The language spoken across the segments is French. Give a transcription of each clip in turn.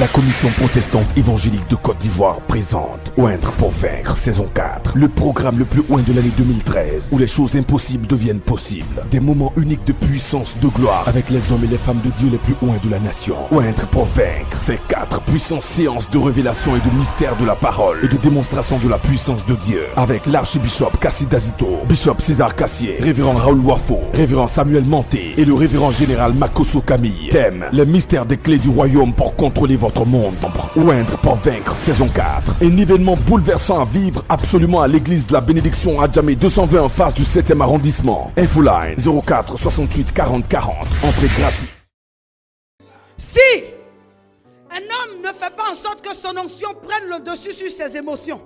La commission protestante évangélique de Côte d'Ivoire présente Oindre pour vaincre, saison 4. Le programme le plus oint de l'année 2013, où les choses impossibles deviennent possibles. Des moments uniques de puissance, de gloire, avec les hommes et les femmes de Dieu les plus oints de la nation. Oindre pour vaincre, c'est 4 puissantes séances de révélation et de mystère de la parole et de démonstration de la puissance de Dieu. Avec l'archibishop Kassi Dazito, bishop César Cassier, révérend Raoul Wafo, révérend Samuel Manté et le révérend général Makoso Camille. Thème, les mystères des clés du royaume pour contrôler votre monde. Oindre pour vaincre, saison 4. Un événement bouleversant à vivre absolument à l'église de la bénédiction à Djamé 220 en face du 7e arrondissement. Infoline 04 68 40 40. Entrée gratuite. Si un homme ne fait pas en sorte que son onction prenne le dessus sur ses émotions,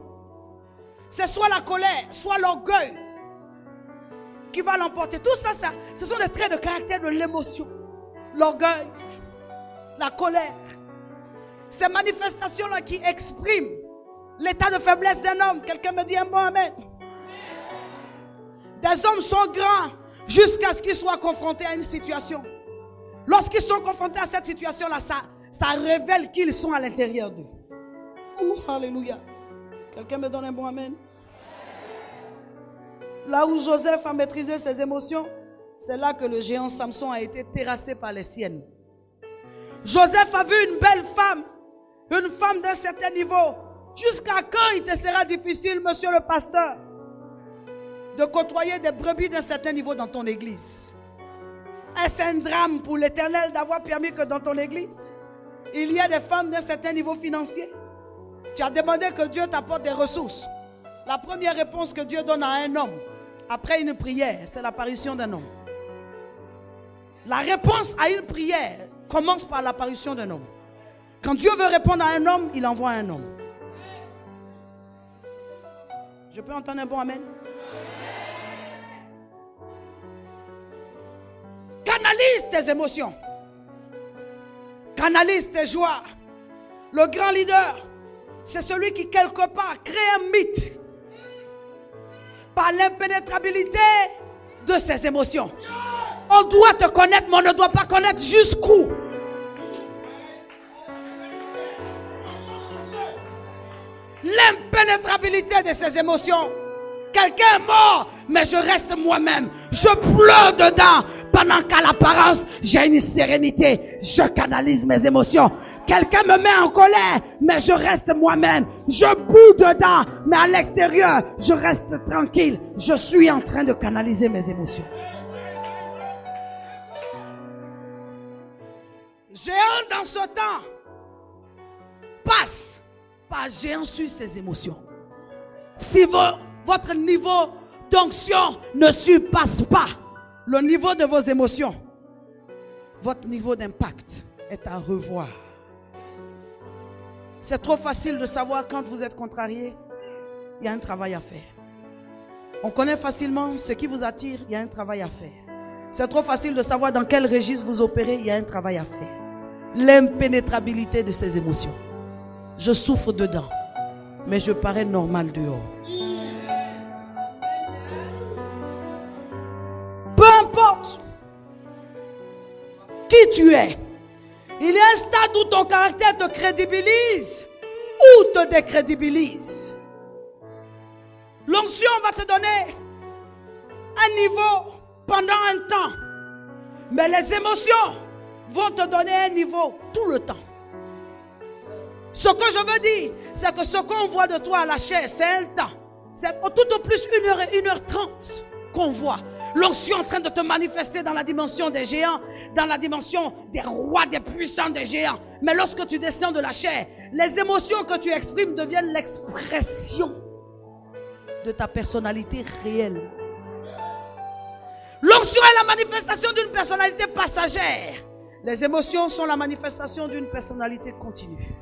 c'est soit la colère, soit l'orgueil qui va l'emporter. Tout ça, ce sont des traits de caractère de l'émotion. L'orgueil, la colère. Ces manifestations-là qui expriment l'état de faiblesse d'un homme. Quelqu'un me dit un bon amen. Des hommes sont grands jusqu'à ce qu'ils soient confrontés à une situation. Lorsqu'ils sont confrontés à cette situation-là, ça révèle qu'ils sont à l'intérieur d'eux. Alléluia. Quelqu'un me donne un bon amen. Là où Joseph a maîtrisé ses émotions, c'est là que le géant Samson a été terrassé par les siennes. Joseph a vu une belle femme, une femme d'un certain niveau. Jusqu'à quand il te sera difficile, monsieur le pasteur, de côtoyer des brebis d'un certain niveau dans ton église? Est-ce un drame pour l'Éternel d'avoir permis que dans ton église, il y a des femmes d'un certain niveau financier? Tu as demandé que Dieu t'apporte des ressources. La première réponse que Dieu donne à un homme, après une prière, c'est l'apparition d'un homme. La réponse à une prière commence par l'apparition d'un homme. Quand Dieu veut répondre à un homme, il envoie un homme. Je peux entendre un bon amen? Canalise tes émotions. Canalise tes joies. Le grand leader, c'est celui qui quelque part crée un mythe par l'impénétrabilité de ses émotions. On doit te connaître, mais on ne doit pas connaître jusqu'où. L'impénétrabilité de ses émotions. Quelqu'un est mort, mais je reste moi-même. Je pleure dedans, pendant qu'à l'apparence, j'ai une sérénité. Je canalise mes émotions. Quelqu'un me met en colère, mais je reste moi-même. Je boue dedans, mais à l'extérieur, je reste tranquille. Je suis en train de canaliser mes émotions. Géant dans ce temps passe par géant sur ses émotions. Si votre niveau d'onction ne surpasse pas le niveau de vos émotions, votre niveau d'impact est à revoir. C'est trop facile de savoir quand vous êtes contrarié, il y a un travail à faire. On connaît facilement ce qui vous attire, il y a un travail à faire. C'est trop facile de savoir dans quel registre vous opérez, il y a un travail à faire. L'impénétrabilité de ces émotions. Je souffre dedans, mais je parais normal dehors. Peu importe qui tu es, il y a un stade où ton caractère te crédibilise ou te décrédibilise. L'onction va te donner un niveau pendant un temps, mais les émotions vont te donner un niveau tout le temps. Ce que je veux dire, c'est que ce qu'on voit de toi à la chair, c'est un temps. C'est tout au plus 1h et 1h30 qu'on voit. L'onction en train de te manifester dans la dimension des géants, dans la dimension des rois, des puissants, des géants. Mais lorsque tu descends de la chair, les émotions que tu exprimes deviennent l'expression de ta personnalité réelle. L'onction est la manifestation d'une personnalité passagère. Les émotions sont la manifestation d'une personnalité continue.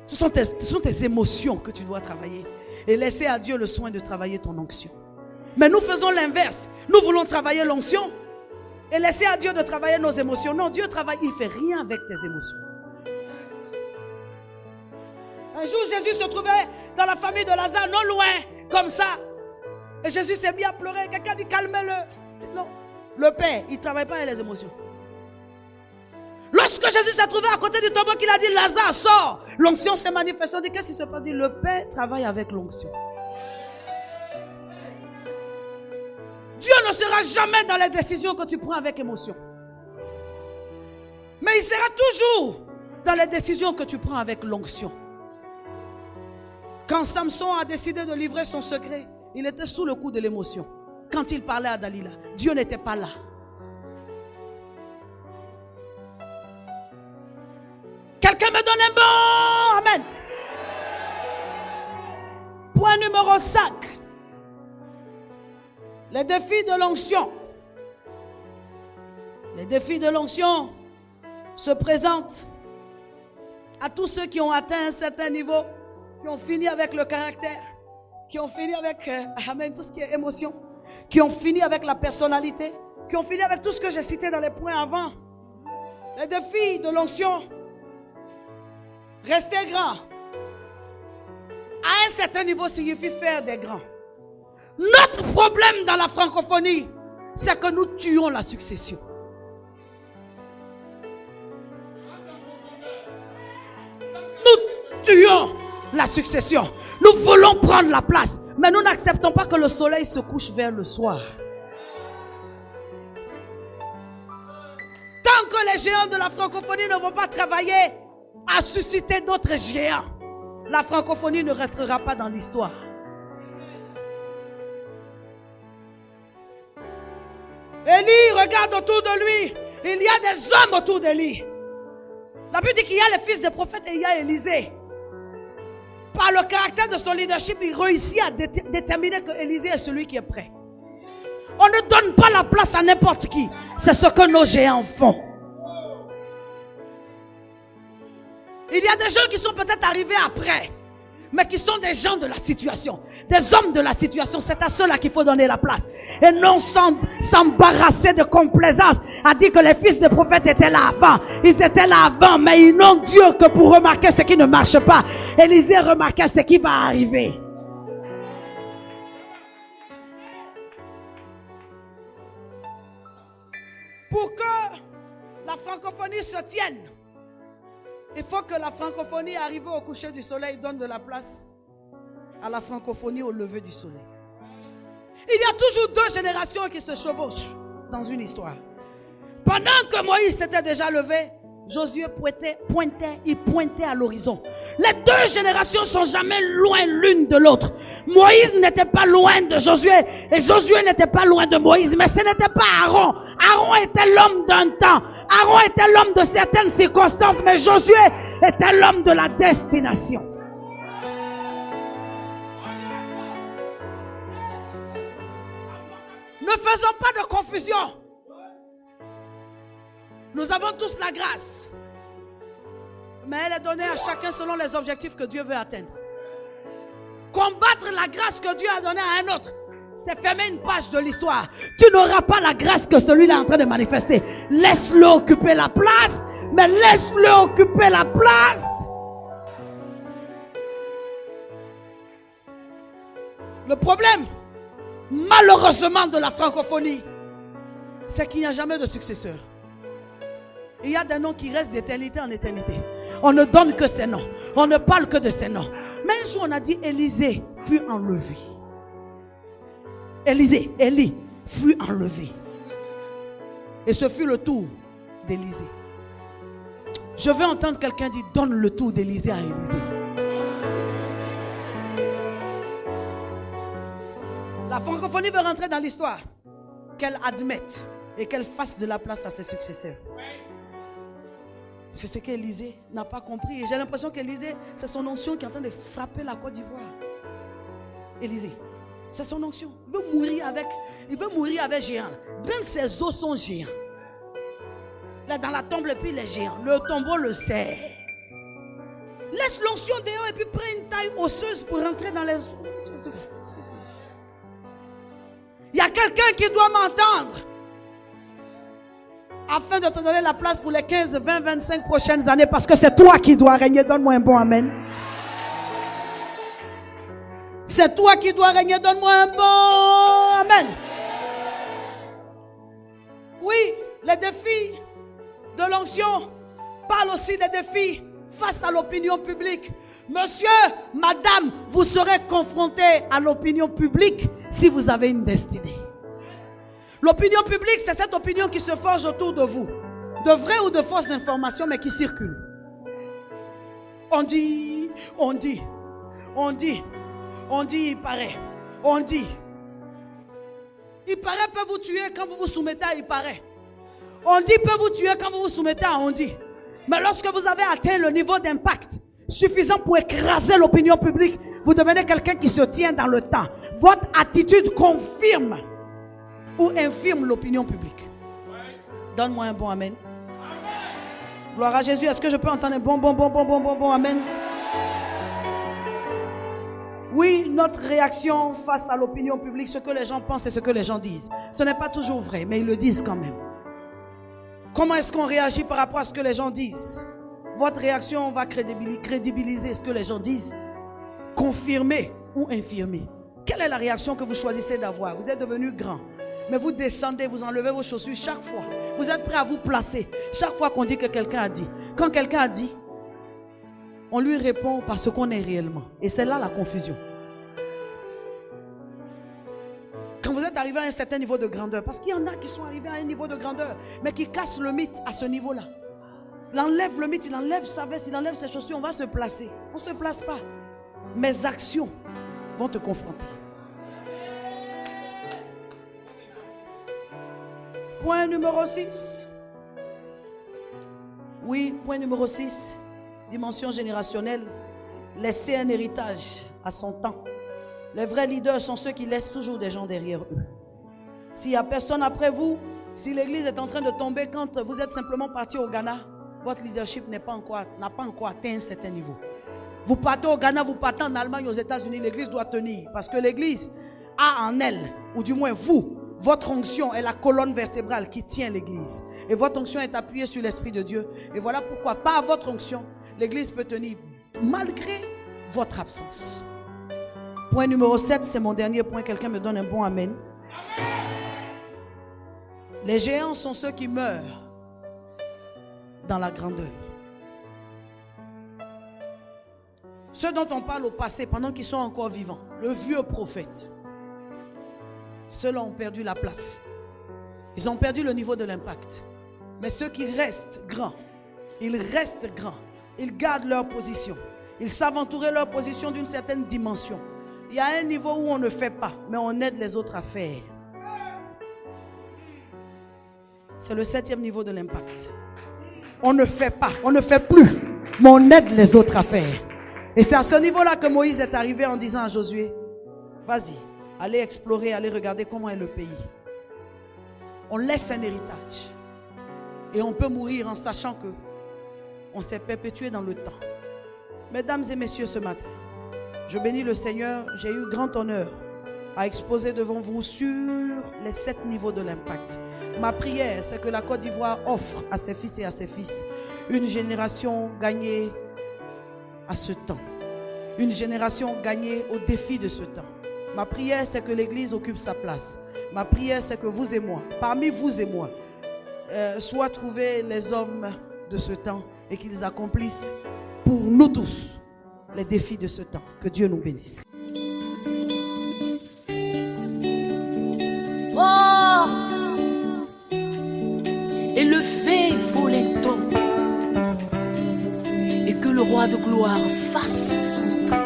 Ce sont tes émotions que tu dois travailler et laisser à Dieu le soin de travailler ton onction. Mais nous faisons l'inverse. Nous voulons travailler l'onction et laisser à Dieu de travailler nos émotions. Non, Dieu travaille, il ne fait rien avec tes émotions. Un jour, Jésus se trouvait dans la famille de Lazare, non loin, comme ça. Et Jésus s'est mis à pleurer. Quelqu'un dit calmez-le. Non, le Père, il ne travaille pas avec les émotions. Lorsque Jésus s'est trouvé à côté du tombeau, qu'il a dit Lazare, sors. L'onction s'est manifestée. On dit qu'est-ce qui se passe? Il dit le Père travaille avec l'onction. Dieu ne sera jamais dans les décisions que tu prends avec émotion. Mais il sera toujours dans les décisions que tu prends avec l'onction. Quand Samson a décidé de livrer son secret, il était sous le coup de l'émotion. Quand il parlait à Dalila, Dieu n'était pas là. Quelqu'un me donne un bon amen. Point numéro 5. Les défis de l'onction. Les défis de l'onction se présentent à tous ceux qui ont atteint un certain niveau, qui ont fini avec le caractère, qui ont fini avec amen, tout ce qui est émotion, qui ont fini avec la personnalité, qui ont fini avec tout ce que j'ai cité dans les points avant. Les défis de l'onction. Rester grand à un certain niveau signifie faire des grands. Notre problème dans la francophonie, c'est que nous tuons la succession. Nous tuons la succession. Nous voulons prendre la place, mais nous n'acceptons pas que le soleil se couche vers le soir. Tant que les géants de la francophonie ne vont pas travailler à susciter d'autres géants, la francophonie ne restera pas dans l'histoire. Élie regarde autour de lui. Il y a des hommes autour d'Élie. La Bible dit qu'il y a les fils des prophètes et il y a Élisée. Par le caractère de son leadership, il réussit à déterminer que Élisée est celui qui est prêt. On ne donne pas la place à n'importe qui. C'est ce que nos géants font. Il y a des gens qui sont peut-être arrivés après, mais qui sont des gens de la situation, des hommes de la situation. C'est à ceux-là qu'il faut donner la place. Et non s'embarrasser de complaisance à dire que les fils des prophètes étaient là avant. Ils étaient là avant, mais ils n'ont Dieu que pour remarquer ce qui ne marche pas. Élisée remarquait ce qui va arriver. Pour que la francophonie se tienne, il faut que la francophonie, arrivée au coucher du soleil, donne de la place à la francophonie au lever du soleil. Il y a toujours deux générations qui se chevauchent dans une histoire. Pendant que Moïse s'était déjà levé, Josué pointait à l'horizon. Les deux générations ne sont jamais loin l'une de l'autre. Moïse n'était pas loin de Josué et Josué n'était pas loin de Moïse, mais ce n'était pas Aaron. Aaron était l'homme d'un temps. Aaron était l'homme de certaines circonstances, mais Josué était l'homme de la destination. Ne faisons pas de confusion. Nous avons tous la grâce, mais elle est donnée à chacun selon les objectifs que Dieu veut atteindre. Combattre la grâce que Dieu a donnée à un autre, c'est fermer une page de l'histoire. Tu n'auras pas la grâce que celui-là est en train de manifester. Laisse-le occuper la place, mais laisse-le occuper la place. Le problème, malheureusement, de la francophonie, c'est qu'il n'y a jamais de successeur. Il y a des noms qui restent d'éternité en éternité. On ne donne que ces noms. On ne parle que de ces noms. Mais un jour on a dit Élisée fut enlevé. Élie fut enlevé. Et ce fut le tour d'Élisée. Je veux entendre quelqu'un dire donne le tour d'Élisée à Élisée. La francophonie veut rentrer dans l'histoire. Qu'elle admette et qu'elle fasse de la place à ses successeurs. C'est ce qu'Élisée n'a pas compris. Et j'ai l'impression qu'Élisée, c'est son onction qui est en train de frapper la Côte d'Ivoire. Élisée, c'est son onction. Il veut mourir avec géant. Même ses os sont géants. Là, dans la tombe, le puits, il est géant. Le tombeau le sait. Laisse l'onction dehors et puis prends une taille osseuse pour rentrer dans les os. Il y a quelqu'un qui doit m'entendre. Afin de te donner la place pour les 15, 20, 25 prochaines années. Parce que c'est toi qui dois régner. Donne-moi un bon amen. C'est toi qui dois régner. Donne-moi un bon amen. Oui, les défis de l'onction parle aussi des défis face à l'opinion publique. Monsieur, madame, vous serez confronté à l'opinion publique si vous avez une destinée. L'opinion publique, c'est cette opinion qui se forge autour de vous. De vraies ou de fausses informations, mais qui circulent. On dit, il paraît. On dit. Il paraît peut vous tuer quand vous vous soumettez à il paraît. On dit peut vous tuer quand vous vous soumettez à on dit. Mais lorsque vous avez atteint le niveau d'impact suffisant pour écraser l'opinion publique, vous devenez quelqu'un qui se tient dans le temps. Votre attitude confirme ou infirme l'opinion publique. Donne-moi un bon amen. Gloire à Jésus. Est-ce que je peux entendre un bon amen? Oui, notre réaction face à l'opinion publique, ce que les gens pensent et ce que les gens disent, ce n'est pas toujours vrai, mais ils le disent quand même. Comment est-ce qu'on réagit par rapport à ce que les gens disent? Votre réaction va crédibiliser ce que les gens disent, confirmer ou infirmer. Quelle est la réaction que vous choisissez d'avoir? Vous êtes devenu grand, mais vous descendez, vous enlevez vos chaussures chaque fois. Vous êtes prêt à vous placer chaque fois qu'on dit que quelqu'un a dit. Quand quelqu'un a dit, on lui répond par ce qu'on est réellement. Et c'est là la confusion. Quand vous êtes arrivé à un certain niveau de grandeur, parce qu'il y en a qui sont arrivés à un niveau de grandeur, mais qui cassent le mythe à ce niveau-là. Il enlève le mythe, il enlève sa veste, il enlève ses chaussures, on va se placer. On ne se place pas. Mes actions vont te confronter. Point numéro 6. Oui, point numéro 6. Dimension générationnelle. Laisser un héritage à son temps. Les vrais leaders sont ceux qui laissent toujours des gens derrière eux. S'il n'y a personne après vous, si l'église est en train de tomber quand vous êtes simplement parti au Ghana, votre leadership n'a pas encore atteint un certain niveau. Vous partez au Ghana, vous partez en Allemagne, aux États-Unis, l'église doit tenir. Parce que l'église a en elle, ou du moins vous, votre onction est la colonne vertébrale qui tient l'église. Et votre onction est appuyée sur l'Esprit de Dieu. Et voilà pourquoi, par votre onction, l'église peut tenir malgré votre absence. Point numéro 7, c'est mon dernier point. Quelqu'un me donne un bon amen. Les géants sont ceux qui meurent dans la grandeur. Ceux dont on parle au passé, pendant qu'ils sont encore vivants, le vieux prophète, ceux-là ont perdu la place. Ils ont perdu le niveau de l'impact. Mais ceux qui restent grands, ils restent grands. Ils gardent leur position. Ils savent entourer leur position d'une certaine dimension. Il y a un niveau où on ne fait pas, mais on aide les autres à faire. C'est le 7e niveau de l'impact. On ne fait pas, on ne fait plus, mais on aide les autres à faire. Et c'est à ce niveau-là que Moïse est arrivé en disant à Josué, vas-y, allez explorer, allez regarder comment est le pays. On laisse un héritage. Et on peut mourir en sachant que on s'est perpétué dans le temps. Mesdames et messieurs, ce matin, je bénis le Seigneur. J'ai eu grand honneur à exposer devant vous sur les 7 niveaux de l'impact. Ma prière, c'est que la Côte d'Ivoire offre à ses fils et à ses fils une génération gagnée à ce temps. Une génération gagnée au défi de ce temps. Ma prière, c'est que l'Église occupe sa place. Ma prière, c'est que vous et moi, parmi vous et moi, soient trouvés les hommes de ce temps et qu'ils accomplissent pour nous tous les défis de ce temps. Que Dieu nous bénisse. Porte et le fait voler tôt, et que le roi de gloire fasse son entrée.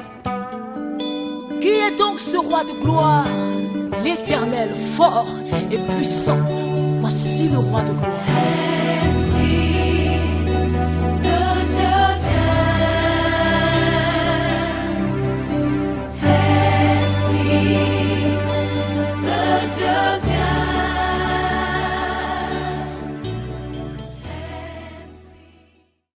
Qui est donc ce roi de gloire? L'Éternel, fort et puissant. Voici le roi de gloire.